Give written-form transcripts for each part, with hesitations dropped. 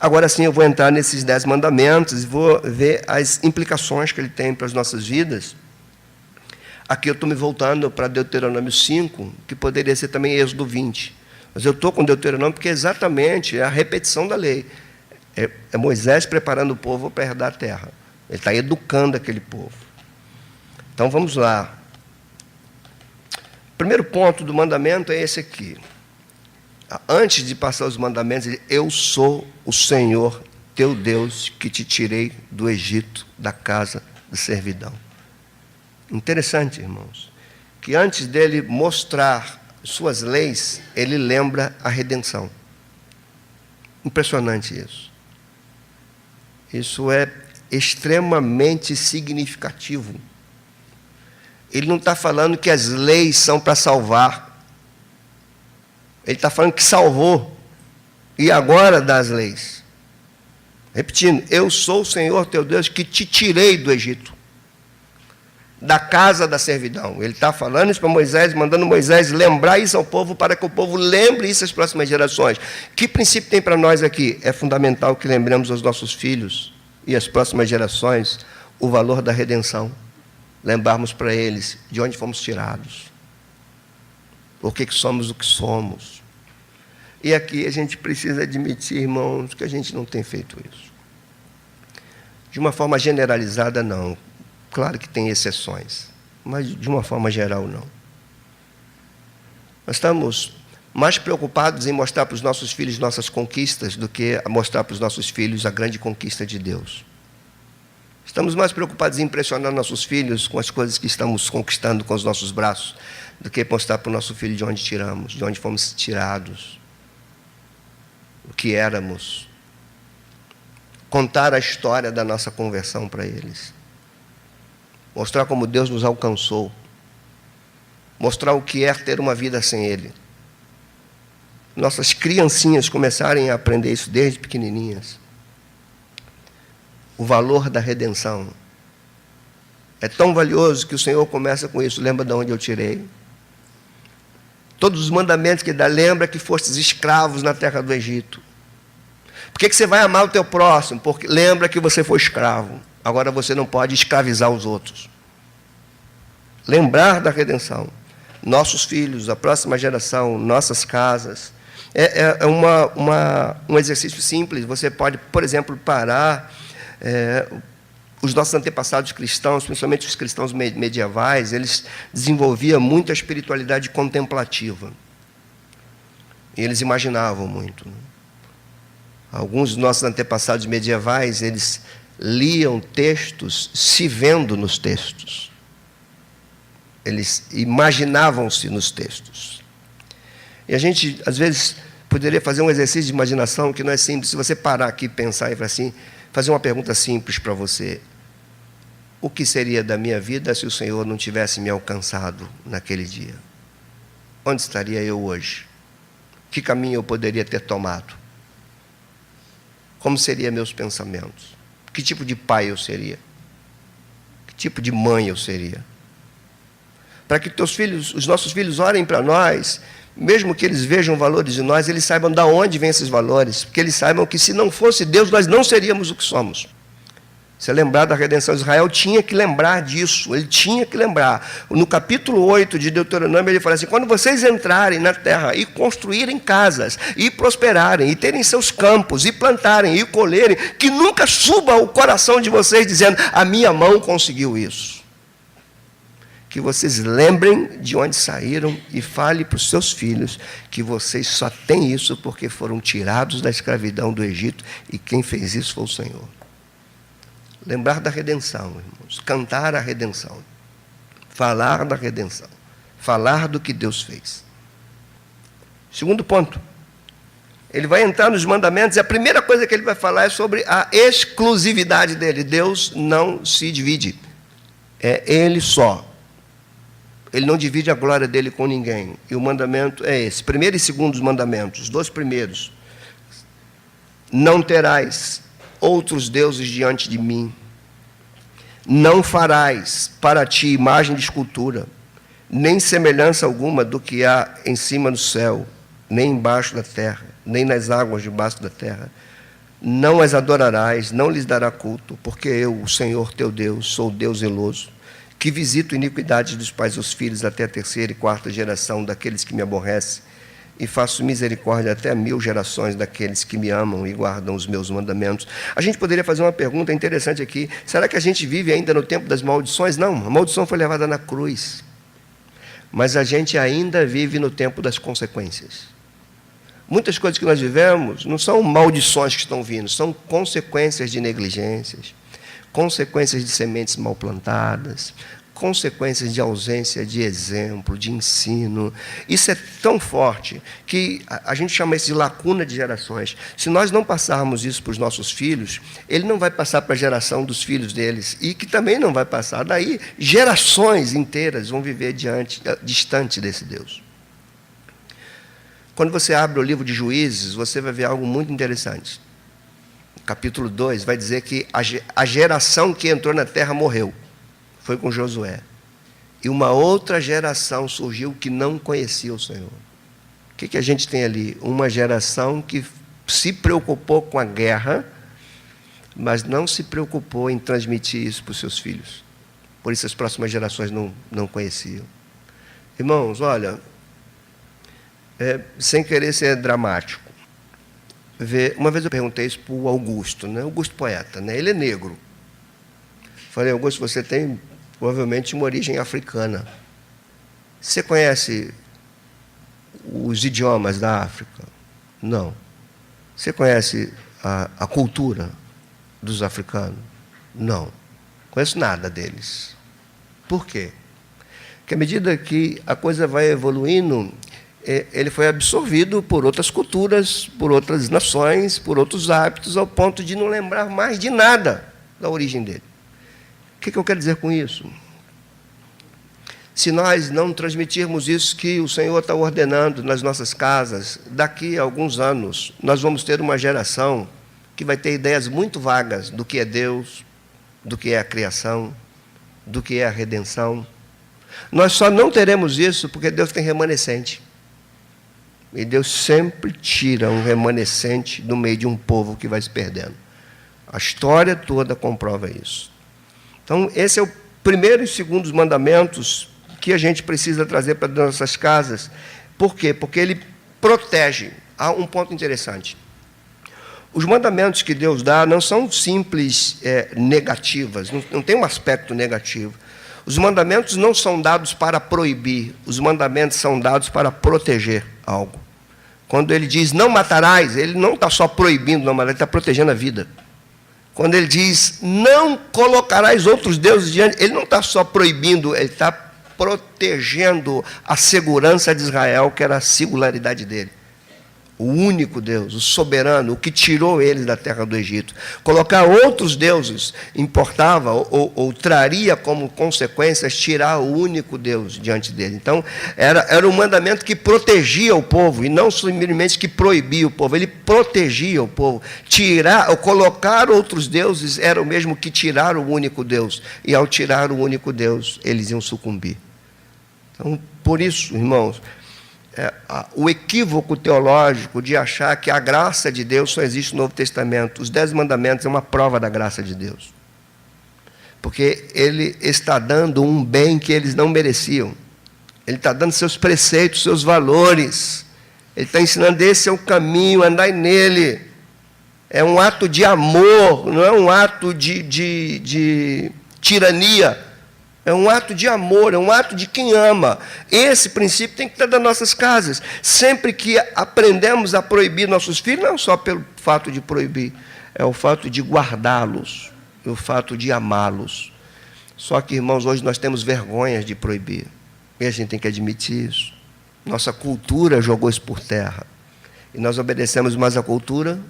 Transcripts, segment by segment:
Agora sim, eu vou entrar nesses 10 mandamentos e vou ver as implicações que ele tem para as nossas vidas. Aqui eu estou me voltando para Deuteronômio 5, que poderia ser também Êxodo 20. Mas eu estou com Deuteronômio porque exatamente é a repetição da lei. É Moisés preparando o povo para herdar a terra. Ele está educando aquele povo. Então vamos lá. O primeiro ponto do mandamento é esse aqui. Antes de passar os mandamentos, ele diz, eu sou o Senhor teu Deus que te tirei do Egito, da casa de servidão. Interessante, irmãos, que antes dele mostrar suas leis, ele lembra a redenção. Impressionante isso. Isso é extremamente significativo. Ele não está falando que as leis são para salvar. Ele está falando que salvou. E agora dá as leis. Repetindo, eu sou o Senhor teu Deus que te tirei do Egito, da casa da servidão. Ele está falando isso para Moisés, mandando Moisés lembrar isso ao povo, para que o povo lembre isso às próximas gerações. Que princípio tem para nós aqui? É fundamental que lembremos aos nossos filhos e às próximas gerações o valor da redenção. Lembrarmos para eles de onde fomos tirados. Por que somos o que somos. E aqui a gente precisa admitir, irmãos, que a gente não tem feito isso. De uma forma generalizada, não. Claro que tem exceções, mas de uma forma geral, não. Nós estamos mais preocupados em mostrar para os nossos filhos nossas conquistas do que mostrar para os nossos filhos a grande conquista de Deus. Estamos mais preocupados em impressionar nossos filhos com as coisas que estamos conquistando com os nossos braços do que mostrar para o nosso filho de onde tiramos, de onde fomos tirados, o que éramos. Contar a história da nossa conversão para eles. Mostrar como Deus nos alcançou. Mostrar o que é ter uma vida sem Ele. Nossas criancinhas começarem a aprender isso desde pequenininhas. O valor da redenção. É tão valioso que o Senhor começa com isso. Lembra de onde eu tirei? Todos os mandamentos que ele dá, lembra que fostes escravos na terra do Egito. Por que você vai amar o teu próximo? Porque lembra que você foi escravo. Agora você não pode escravizar os outros. Lembrar da redenção. Nossos filhos, a próxima geração, nossas casas. É um exercício simples. Você pode, por exemplo, parar. Os nossos antepassados cristãos, principalmente os cristãos medievais, eles desenvolviam muita espiritualidade contemplativa. E eles imaginavam muito. Alguns dos nossos antepassados medievais, eles liam textos se vendo nos textos. Eles imaginavam-se nos textos. E a gente, às vezes, poderia fazer um exercício de imaginação que não é simples. Se você parar aqui e pensar e falar assim, fazer uma pergunta simples para você. O que seria da minha vida se o Senhor não tivesse me alcançado naquele dia? Onde estaria eu hoje? Que caminho eu poderia ter tomado? Como seriam meus pensamentos? Que tipo de pai eu seria? Que tipo de mãe eu seria? Para que os nossos filhos orem para nós, mesmo que eles vejam valores em nós, eles saibam de onde vêm esses valores, porque eles saibam que se não fosse Deus, nós não seríamos o que somos. Você lembrar da redenção de Israel, tinha que lembrar disso, ele tinha que lembrar. No capítulo 8 de Deuteronômio, ele fala assim, quando vocês entrarem na terra e construírem casas, e prosperarem, e terem seus campos, e plantarem, e colherem, que nunca suba ao coração de vocês dizendo, a minha mão conseguiu isso. Que vocês lembrem de onde saíram e fale para os seus filhos que vocês só têm isso porque foram tirados da escravidão do Egito e quem fez isso foi o Senhor. Lembrar da redenção, irmãos. Cantar a redenção. Falar da redenção. Falar do que Deus fez. Segundo ponto. Ele vai entrar nos mandamentos e a primeira coisa que ele vai falar é sobre a exclusividade dele. Deus não se divide. É Ele só. Ele não divide a glória dele com ninguém. E o mandamento é esse. Primeiro e segundo mandamentos. Os dois primeiros. Não terás outros deuses diante de mim. Não farás para ti imagem de escultura, nem semelhança alguma do que há em cima do céu, nem embaixo da terra, nem nas águas debaixo da terra. não as adorarás, não lhes dará culto, porque eu, o Senhor teu Deus, sou Deus zeloso, que visito iniquidades dos pais aos filhos até a terceira e quarta geração daqueles que me aborrecem, e faço misericórdia até a 1000 gerações daqueles que me amam e guardam os meus mandamentos. A gente poderia fazer uma pergunta interessante aqui. Será que a gente vive ainda no tempo das maldições? Não, a maldição foi levada na cruz. Mas a gente ainda vive no tempo das consequências. Muitas coisas que nós vivemos não são maldições que estão vindo, são consequências de negligências, consequências de sementes mal plantadas, consequências de ausência de exemplo, de ensino. Isso é tão forte que a gente chama isso de lacuna de gerações. Se nós não passarmos isso para os nossos filhos, ele não vai passar para a geração dos filhos deles, e que também não vai passar. Daí, gerações inteiras vão viver distante desse Deus. Quando você abre o livro de Juízes, você vai ver algo muito interessante. Capítulo 2 vai dizer que a geração que entrou na terra morreu. Foi com Josué. E uma outra geração surgiu que não conhecia o Senhor. O que a gente tem ali? Uma geração que se preocupou com a guerra, mas não se preocupou em transmitir isso para os seus filhos. Por isso as próximas gerações não conheciam. Irmãos, olha, sem querer ser dramático, uma vez eu perguntei isso para o Augusto, né? Augusto poeta, né? Ele é negro. Falei, Augusto, você tem provavelmente uma origem africana. Você conhece os idiomas da África? Não. Você conhece a cultura dos africanos? Não. Conheço nada deles. Por quê? Porque à medida que a coisa vai evoluindo, ele foi absorvido por outras culturas, por outras nações, por outros hábitos, ao ponto de não lembrar mais de nada da origem dele. O que eu quero dizer com isso? Se nós não transmitirmos isso que o Senhor está ordenando nas nossas casas, daqui a alguns anos, nós vamos ter uma geração que vai ter ideias muito vagas do que é Deus, do que é a criação, do que é a redenção. Nós só não teremos isso porque Deus tem remanescente. E Deus sempre tira um remanescente do meio de um povo que vai se perdendo. A história toda comprova isso. Então, esse é o primeiro e segundo mandamentos que a gente precisa trazer para nossas casas. Por quê? Porque ele protege. Há um ponto interessante. Os mandamentos que Deus dá não são simples negativas, não tem um aspecto negativo. Os mandamentos não são dados para proibir, os mandamentos são dados para proteger algo. Quando ele diz não matarás, ele não está só proibindo não matar, ele está protegendo a vida. Quando ele diz não colocarás outros deuses diante, ele não está só proibindo, ele está protegendo a segurança de Israel, que era a singularidade dele. O único Deus, o soberano, o que tirou eles da terra do Egito. Colocar outros deuses importava ou traria como consequências tirar o único Deus diante dele. Então, era um mandamento que protegia o povo, e não simplesmente que proibia o povo, ele protegia o povo. Tirar ou colocar outros deuses era o mesmo que tirar o único Deus, e ao tirar o único Deus, eles iam sucumbir. Então, por isso, irmãos, o equívoco teológico de achar que a graça de Deus só existe no Novo Testamento. Os 10 mandamentos é uma prova da graça de Deus. Porque ele está dando um bem que eles não mereciam. Ele está dando seus preceitos, seus valores. Ele está ensinando, esse é o caminho, andai nele. É um ato de amor, não é um ato de tirania. É um ato de amor, é um ato de quem ama. Esse princípio tem que estar nas nossas casas. Sempre que aprendemos a proibir nossos filhos, não só pelo fato de proibir, é o fato de guardá-los, é o fato de amá-los. Só que, irmãos, hoje nós temos vergonha de proibir. E a gente tem que admitir isso. Nossa cultura jogou isso por terra. E nós obedecemos mais a cultura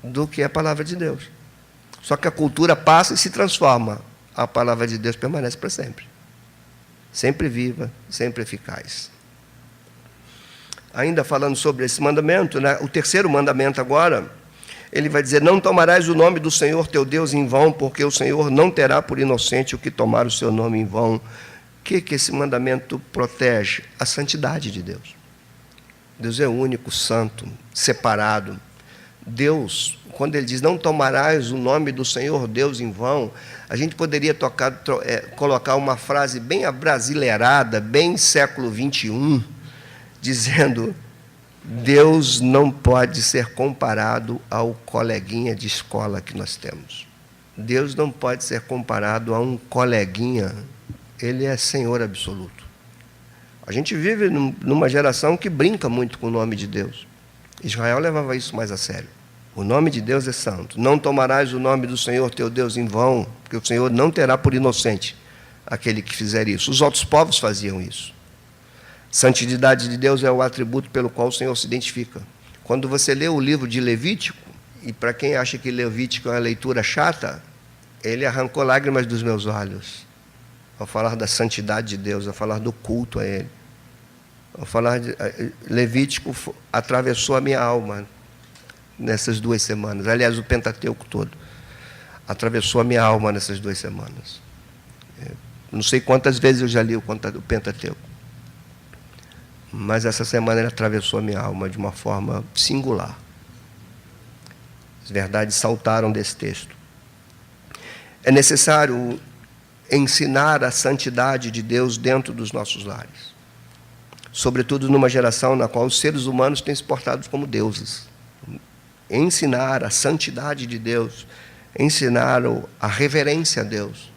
do que a palavra de Deus. Só que a cultura passa e se transforma. A palavra de Deus permanece para sempre. Sempre viva, sempre eficaz. Ainda falando sobre esse mandamento, né, o terceiro mandamento agora, ele vai dizer, não tomarás o nome do Senhor teu Deus em vão, porque o Senhor não terá por inocente o que tomar o seu nome em vão. O que esse mandamento protege? A santidade de Deus. Deus é único, santo, separado. Deus, quando ele diz, não tomarás o nome do Senhor Deus em vão, a gente poderia colocar uma frase bem abrasileirada, bem século XXI, dizendo, Deus não pode ser comparado ao coleguinha de escola que nós temos. Deus não pode ser comparado a um coleguinha, ele é Senhor absoluto. A gente vive numa geração que brinca muito com o nome de Deus. Israel levava isso mais a sério. O nome de Deus é santo. Não tomarás o nome do Senhor teu Deus em vão, porque o Senhor não terá por inocente aquele que fizer isso. Os outros povos faziam isso. Santidade de Deus é o atributo pelo qual o Senhor se identifica. Quando você lê o livro de Levítico, e para quem acha que Levítico é uma leitura chata, ele arrancou lágrimas dos meus olhos ao falar da santidade de Deus, ao falar do culto a Ele. Ao falar de Levítico atravessou a minha alma nessas 2 semanas. Aliás, o Pentateuco todo atravessou a minha alma nessas 2 semanas. Não sei quantas vezes eu já li o Pentateuco, mas essa semana ele atravessou a minha alma de uma forma singular. As verdades saltaram desse texto. É necessário ensinar a santidade de Deus dentro dos nossos lares, sobretudo numa geração na qual os seres humanos têm se portado como deuses. Ensinar a santidade de Deus, ensinar a reverência a Deus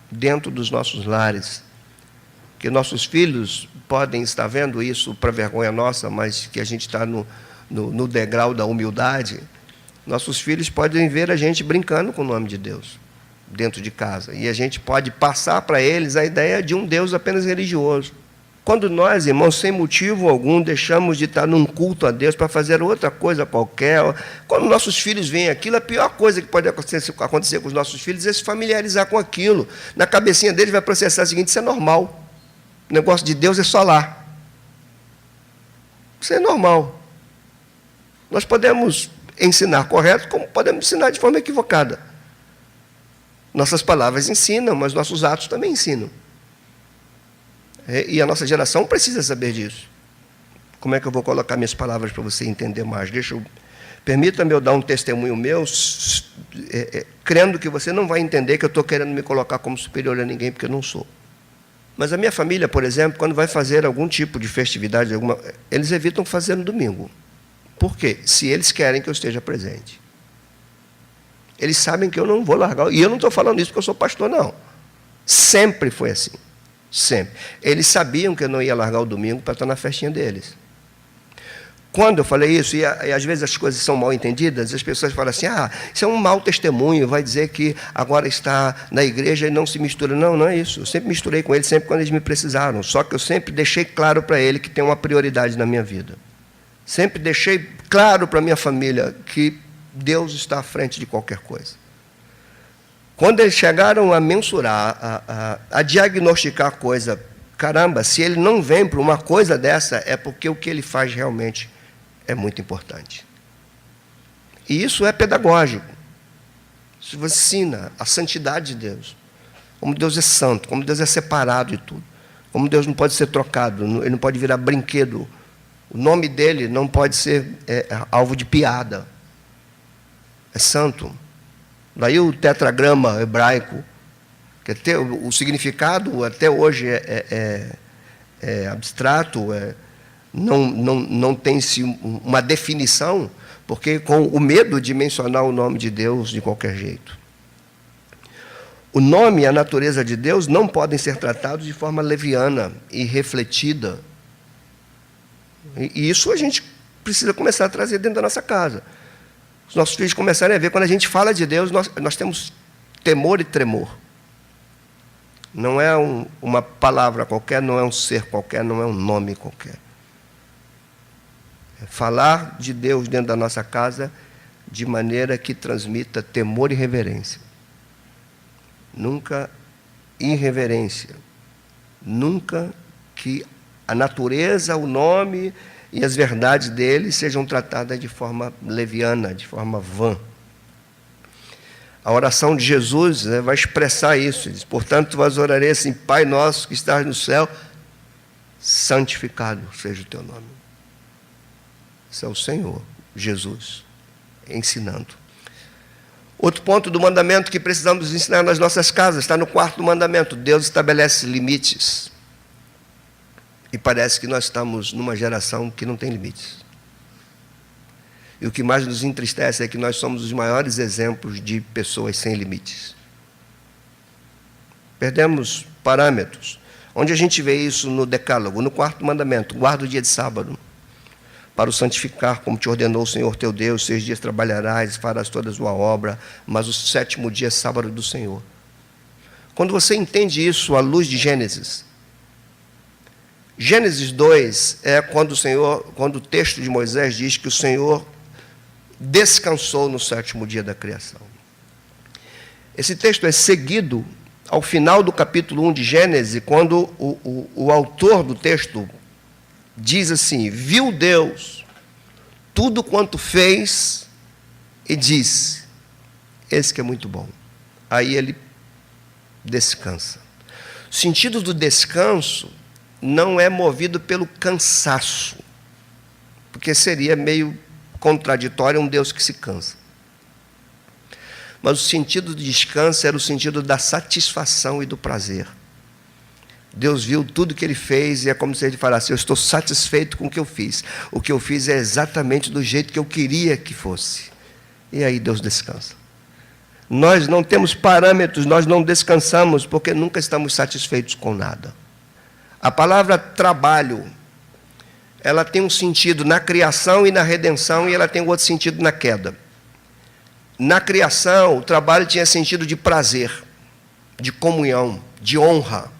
dentro dos nossos lares, que nossos filhos podem estar vendo isso para vergonha nossa, mas que a gente está no degrau da humildade. Nossos filhos podem ver a gente brincando com o nome de Deus dentro de casa, e a gente pode passar para eles a ideia de um Deus apenas religioso. Quando nós, irmãos, sem motivo algum, deixamos de estar num culto a Deus para fazer outra coisa qualquer, quando nossos filhos veem aquilo, a pior coisa que pode acontecer com os nossos filhos é se familiarizar com aquilo. Na cabecinha deles vai processar o seguinte: isso é normal. O negócio de Deus é só lá. Isso é normal. Nós podemos ensinar correto, como podemos ensinar de forma equivocada. Nossas palavras ensinam, mas nossos atos também ensinam. E a nossa geração precisa saber disso. Como é que eu vou colocar minhas palavras para você entender mais? Permita-me eu dar um testemunho meu, crendo que você não vai entender que eu estou querendo me colocar como superior a ninguém, porque eu não sou. Mas a minha família, por exemplo, quando vai fazer algum tipo de festividade, eles evitam fazer no domingo. Por quê? Se eles querem que eu esteja presente. Eles sabem que eu não vou largar. E eu não estou falando isso porque eu sou pastor, não. Sempre foi assim. Sempre. Eles sabiam que eu não ia largar o domingo para estar na festinha deles. Quando eu falei isso, e às vezes as coisas são mal entendidas, as pessoas falam assim, isso é um mau testemunho, vai dizer que agora está na igreja e não se mistura. Não, não é isso. Eu sempre misturei com eles, sempre quando eles me precisaram. Só que eu sempre deixei claro para ele que tem uma prioridade na minha vida. Sempre deixei claro para a minha família que Deus está à frente de qualquer coisa. Quando eles chegaram a mensurar, a diagnosticar a coisa, caramba, se ele não vem para uma coisa dessa, é porque o que ele faz realmente é muito importante. E isso é pedagógico. Isso ensina a santidade de Deus. Como Deus é santo, como Deus é separado de tudo. Como Deus não pode ser trocado, ele não pode virar brinquedo. O nome dele não pode ser alvo de piada. É santo. Daí o tetragrama hebraico, que até o significado até hoje é abstrato, não tem-se uma definição, porque com o medo de mencionar o nome de Deus de qualquer jeito. O nome e a natureza de Deus não podem ser tratados de forma leviana e refletida. E isso a gente precisa começar a trazer dentro da nossa casa. Os nossos filhos começarem a ver, quando a gente fala de Deus, nós temos temor e tremor. Não é uma palavra qualquer, não é um ser qualquer, não é um nome qualquer. É falar de Deus dentro da nossa casa de maneira que transmita temor e reverência. Nunca irreverência. Nunca que a natureza, o nome e as verdades dele sejam tratadas de forma leviana, de forma vã. A oração de Jesus vai expressar isso. Ele diz, portanto, vós orareis assim, Pai nosso que estás no céu, santificado seja o teu nome. Esse é o Senhor, Jesus, ensinando. Outro ponto do mandamento que precisamos ensinar nas nossas casas, está no 4º mandamento. Deus estabelece limites. E parece que nós estamos numa geração que não tem limites. E o que mais nos entristece é que nós somos os maiores exemplos de pessoas sem limites. Perdemos parâmetros. Onde a gente vê isso no Decálogo? No 4º mandamento: guarda o dia de sábado, para o santificar, como te ordenou o Senhor teu Deus. 6 dias trabalharás e farás toda a sua obra, mas o 7º dia é sábado do Senhor. Quando você entende isso à luz de Gênesis 2 é quando o texto de Moisés diz que o Senhor descansou no 7º dia da criação. Esse texto é seguido ao final do capítulo 1 de Gênesis, quando o autor do texto diz assim: viu Deus tudo quanto fez e disse, esse que é muito bom. Aí ele descansa. O sentido do descanso não é movido pelo cansaço, porque seria meio contraditório um Deus que se cansa. Mas o sentido do descanso era o sentido da satisfação e do prazer. Deus viu tudo que ele fez e é como se ele falasse: eu estou satisfeito com o que eu fiz. O que eu fiz é exatamente do jeito que eu queria que fosse. E aí Deus descansa. Nós não temos parâmetros, nós não descansamos porque nunca estamos satisfeitos com nada. A palavra trabalho, ela tem um sentido na criação e na redenção, e ela tem outro sentido na queda. Na criação, o trabalho tinha sentido de prazer, de comunhão, de honra.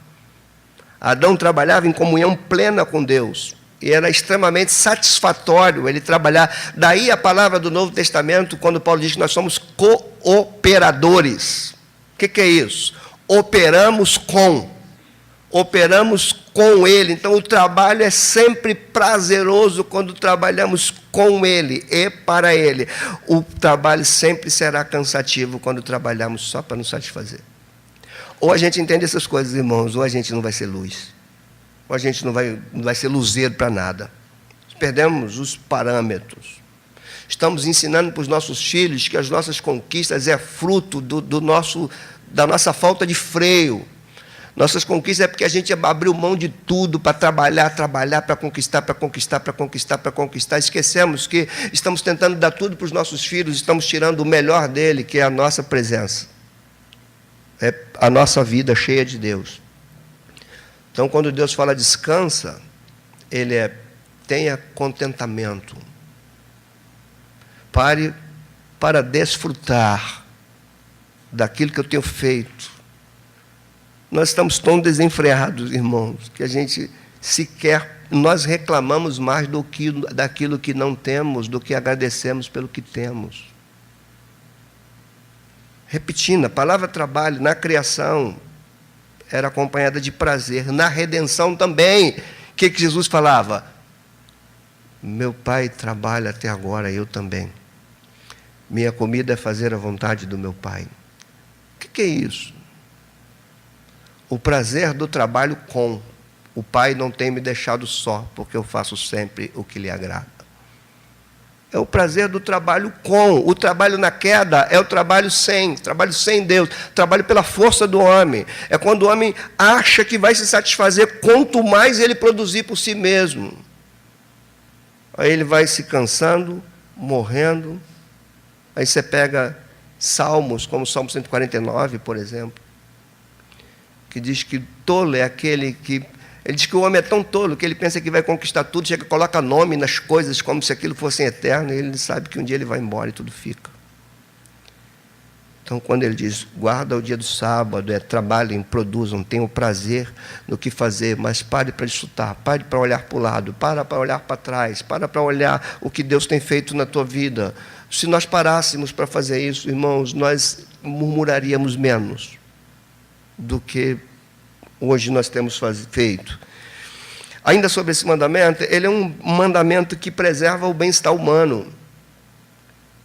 Adão trabalhava em comunhão plena com Deus, e era extremamente satisfatório ele trabalhar. Daí a palavra do Novo Testamento, quando Paulo diz que nós somos cooperadores. O que é isso? Operamos com Ele. Então o trabalho é sempre prazeroso quando trabalhamos com Ele e para Ele. O trabalho sempre será cansativo quando trabalhamos só para nos satisfazer. Ou a gente entende essas coisas, irmãos, ou a gente não vai ser luz, ou a gente não vai ser luzeiro para nada. Perdemos os parâmetros. Estamos ensinando para os nossos filhos que as nossas conquistas é fruto da nossa falta de freio. Nossas conquistas é porque a gente abriu mão de tudo para trabalhar, para conquistar. Esquecemos que estamos tentando dar tudo para os nossos filhos, estamos tirando o melhor dele, que é a nossa presença. É a nossa vida cheia de Deus. Então, quando Deus fala descansa, Ele tenha contentamento. Pare para desfrutar daquilo que eu tenho feito. Nós estamos tão desenfreados, irmãos, que a gente nós reclamamos mais daquilo que não temos, do que agradecemos pelo que temos. Repetindo, a palavra trabalho na criação era acompanhada de prazer, na redenção também. O que Jesus falava? Meu Pai trabalha até agora, eu também. Minha comida é fazer a vontade do meu Pai. O que é isso? O prazer do trabalho com. O Pai não tem me deixado só, porque eu faço sempre o que lhe agrada. É o prazer do trabalho com. O trabalho na queda é o trabalho sem Deus, trabalho pela força do homem. É quando o homem acha que vai se satisfazer quanto mais ele produzir por si mesmo. Aí ele vai se cansando, morrendo. Aí você pega salmos, como o Salmo 149, por exemplo, que diz que tolo é aquele que... Ele diz que o homem é tão tolo que ele pensa que vai conquistar tudo, chega e coloca nome nas coisas como se aquilo fosse eterno, e ele sabe que um dia ele vai embora e tudo fica. Então, quando ele diz, guarda o dia do sábado, trabalhem, produzam, tenham prazer no que fazer, mas pare para desfrutar, pare para olhar para o lado, para olhar para trás, para olhar o que Deus tem feito na tua vida. Se nós parássemos para fazer isso, irmãos, nós murmuraríamos menos do que hoje nós temos feito. Ainda sobre esse mandamento, ele é um mandamento que preserva o bem-estar humano.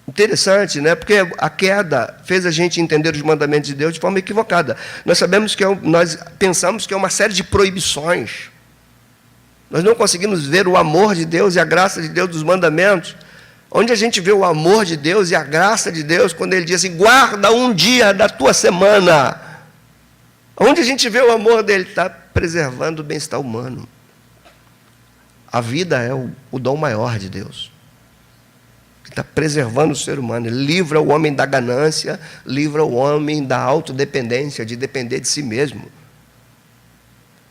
Interessante, né? Porque a queda fez a gente entender os mandamentos de Deus de forma equivocada. Nós pensamos que é uma série de proibições. Nós não conseguimos ver o amor de Deus e a graça de Deus dos mandamentos. Onde a gente vê o amor de Deus e a graça de Deus, quando Ele diz assim, guarda um dia da tua semana. Onde a gente vê o amor dele? Está preservando o bem-estar humano. A vida é o dom maior de Deus. Está preservando o ser humano. Ele livra o homem da ganância, livra o homem da autodependência, de depender de si mesmo.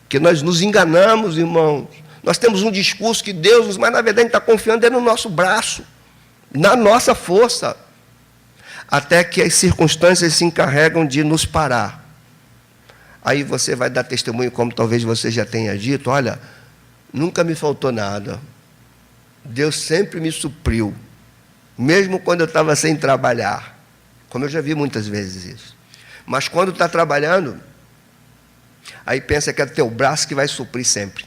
Porque nós nos enganamos, irmãos. Nós temos um discurso que Deus, mas na verdade está confiando no nosso braço, na nossa força, até que as circunstâncias se encarregam de nos parar. Aí você vai dar testemunho, como talvez você já tenha dito, olha, nunca me faltou nada. Deus sempre me supriu, mesmo quando eu estava sem trabalhar. Como eu já vi muitas vezes isso. Mas quando está trabalhando, aí pensa que é teu braço que vai suprir sempre.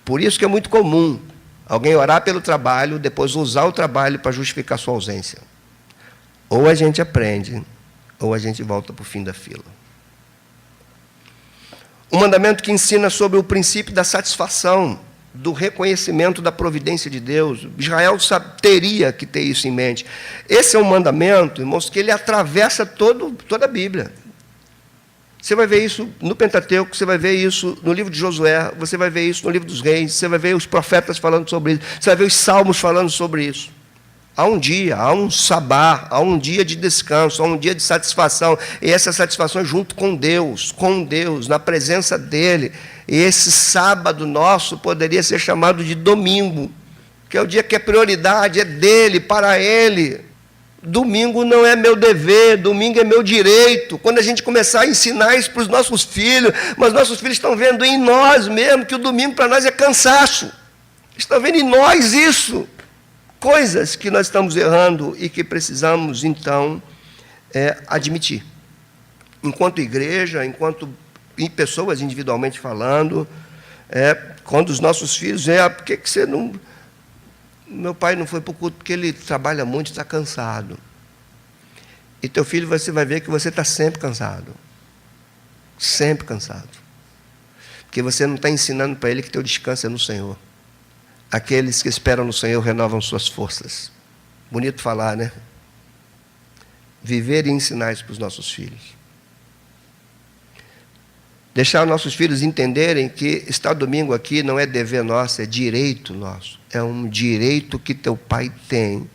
Por isso que é muito comum alguém orar pelo trabalho, depois usar o trabalho para justificar sua ausência. Ou a gente aprende, ou a gente volta para o fim da fila. Um mandamento que ensina sobre o princípio da satisfação, do reconhecimento da providência de Deus. Israel teria que ter isso em mente. Esse é um mandamento, irmãos, que ele atravessa toda a Bíblia. Você vai ver isso no Pentateuco, você vai ver isso no livro de Josué, você vai ver isso no livro dos Reis, você vai ver os profetas falando sobre isso, você vai ver os salmos falando sobre isso. Há um dia, há um sabá, há um dia de descanso, há um dia de satisfação, e essa satisfação é junto com Deus, na presença dEle. E esse sábado nosso poderia ser chamado de domingo, que é o dia que a prioridade é dEle, para Ele. Domingo não é meu dever, domingo é meu direito. Quando a gente começar a ensinar isso para os nossos filhos, mas nossos filhos estão vendo em nós mesmo, que o domingo para nós é cansaço. Estão vendo em nós isso. Coisas que nós estamos errando e que precisamos, então, admitir. Enquanto igreja, enquanto em pessoas individualmente falando, quando os nossos filhos, por que você não... Meu pai não foi para o culto porque ele trabalha muito e está cansado. E teu filho, você vai ver que você está sempre cansado. Sempre cansado. Porque você não está ensinando para ele que teu descanso é no Senhor. Aqueles que esperam no Senhor renovam suas forças. Bonito falar, né? Viver e ensinar isso para os nossos filhos. Deixar os nossos filhos entenderem que estar domingo aqui não é dever nosso, é direito nosso. É um direito que teu pai tem.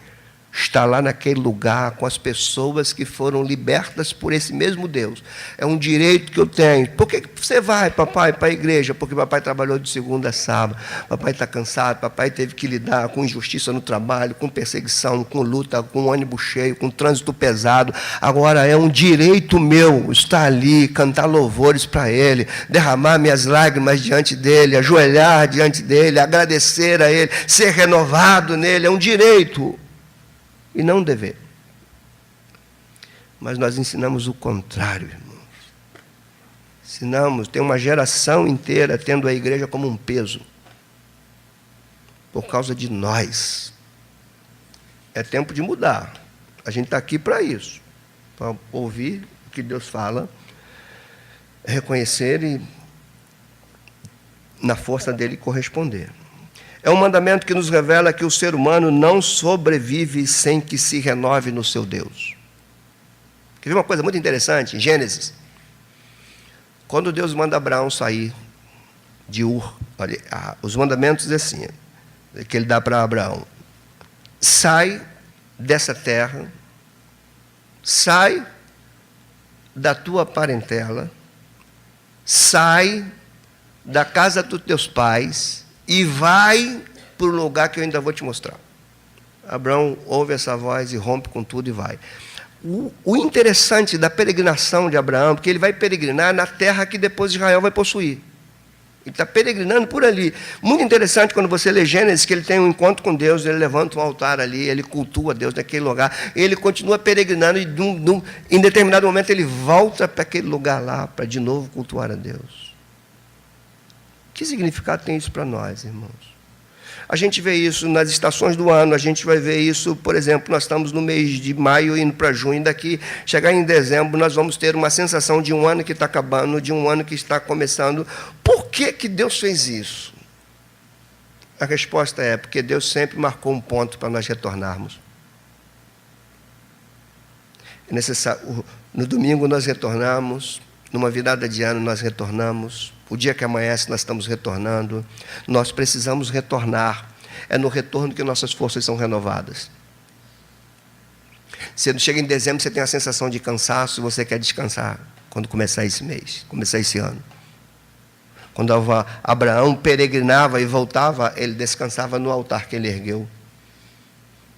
Estar lá naquele lugar com as pessoas que foram libertas por esse mesmo Deus. É um direito que eu tenho. Por que você vai, papai, para a igreja? Porque papai trabalhou de segunda a sábado. Papai está cansado, papai teve que lidar com injustiça no trabalho, com perseguição, com luta, com ônibus cheio, com trânsito pesado. Agora é um direito meu estar ali, cantar louvores para Ele, derramar minhas lágrimas diante dEle, ajoelhar diante dEle, agradecer a Ele, ser renovado nele. É um direito. E não dever. Mas nós ensinamos o contrário, irmãos. Ensinamos, tem uma geração inteira tendo a igreja como um peso. Por causa de nós. É tempo de mudar. A gente está aqui para isso. Para ouvir o que Deus fala, reconhecer e, na força dele, corresponder. É um mandamento que nos revela que o ser humano não sobrevive sem que se renove no seu Deus. Quer ver uma coisa muito interessante? Em Gênesis, quando Deus manda Abraão sair de Ur, olha, os mandamentos assim, que ele dá para Abraão: sai dessa terra, sai da tua parentela, sai da casa dos teus pais, e vai para o lugar que eu ainda vou te mostrar. Abraão ouve essa voz e rompe com tudo e vai. O interessante da peregrinação de Abraão, porque ele vai peregrinar na terra que depois Israel vai possuir. Ele está peregrinando por ali. Muito interessante quando você lê Gênesis, que ele tem um encontro com Deus, ele levanta um altar ali, ele cultua Deus naquele lugar, ele continua peregrinando e em determinado momento ele volta para aquele lugar lá, para de novo cultuar a Deus. Que significado tem isso para nós, irmãos? A gente vê isso nas estações do ano, a gente vai ver isso, por exemplo, nós estamos no mês de maio, indo para junho, daqui, chegar em dezembro, nós vamos ter uma sensação de um ano que está acabando, de um ano que está começando. Por que Deus fez isso? A resposta é porque Deus sempre marcou um ponto para nós retornarmos. É necessário. No domingo nós retornamos, numa virada de ano nós retornamos, o dia que amanhece nós estamos retornando. Nós precisamos retornar. É no retorno que nossas forças são renovadas. Você chega em dezembro, você tem a sensação de cansaço e você quer descansar quando começar esse mês, começar esse ano. Quando Abraão peregrinava e voltava, ele descansava no altar que ele ergueu.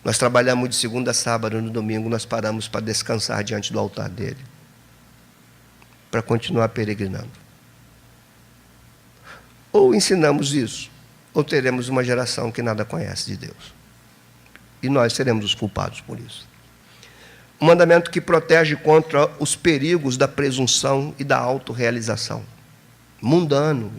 Nós trabalhamos de segunda a sábado, no domingo nós paramos para descansar diante do altar dele, para continuar peregrinando. Ou ensinamos isso, ou teremos uma geração que nada conhece de Deus. E nós seremos os culpados por isso. Um mandamento que protege contra os perigos da presunção e da autorrealização. Mundano.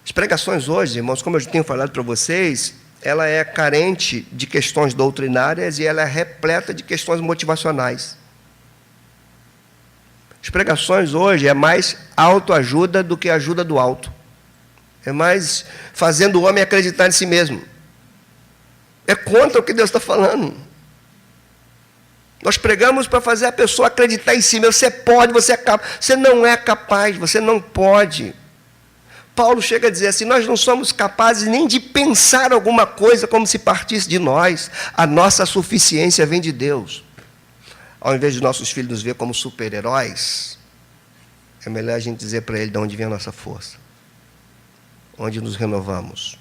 As pregações hoje, irmãos, como eu já tenho falado para vocês, ela é carente de questões doutrinárias e ela é repleta de questões motivacionais. As pregações hoje é mais autoajuda do que ajuda do alto. É mais fazendo o homem acreditar em si mesmo. É contra o que Deus está falando. Nós pregamos para fazer a pessoa acreditar em si mesmo. Você pode, você é capaz. Você não é capaz, você não pode. Paulo chega a dizer assim, nós não somos capazes nem de pensar alguma coisa como se partisse de nós. A nossa suficiência vem de Deus. Ao invés de nossos filhos nos ver como super-heróis, é melhor a gente dizer para ele de onde vem a nossa força. Onde nos renovamos.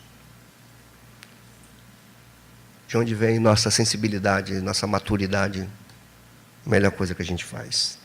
De onde vem nossa sensibilidade, nossa maturidade. A melhor coisa que a gente faz.